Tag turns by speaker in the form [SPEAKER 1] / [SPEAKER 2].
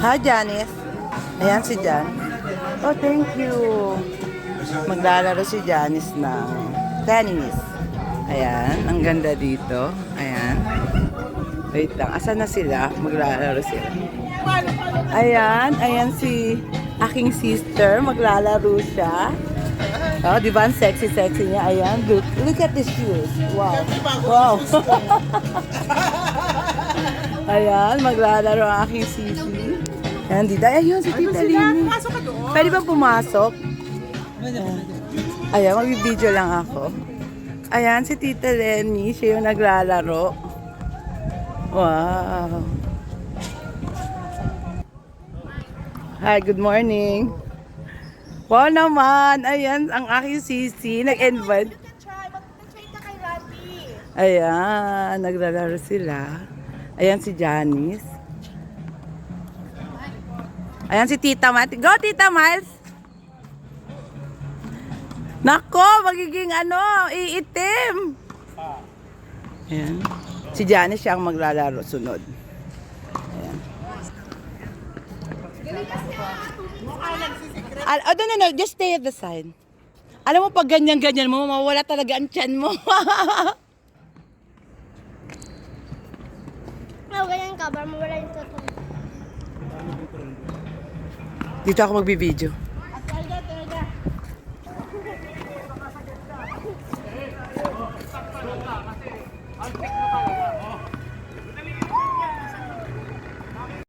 [SPEAKER 1] Hi, Janice. Ayan si Jan. Oh, thank you. Maglalaro si Janice ng tennis. Ayan, ang ganda dito. Ayan. Wait lang, asan na sila? Maglalaro sila. Ayan, ayan si aking sister. Maglalaro siya. Oh, di ba ang sexy-sexy niya? Ayan, look at the shoes. Wow. Wow. Ayan, maglalaro ang aking sisi. Ayan, dito. Ayun, si Tita Lini. Pwede ba pumasok? Ayan, mag-video lang ako. Ayan, si Tita Lenny. Siya yung naglalaro. Wow. Hi, good morning. Wow naman. Ayan, ang aking sisi. Nag-invite. Ayan, naglalaro sila. Ayan si Janice. Ayan si Tita Miles. Go, Tita Miles! Nako, magiging iitim. Ayan. Si Janice siya ang maglalaro sunod. Ayan. No, just stay at the side. Alam mo, pag ganyan-ganyan mo, mawala talaga ang tiyan mo.
[SPEAKER 2] Ganyan ka, para mawala yung tutong.
[SPEAKER 1] Dito ako magbibideo.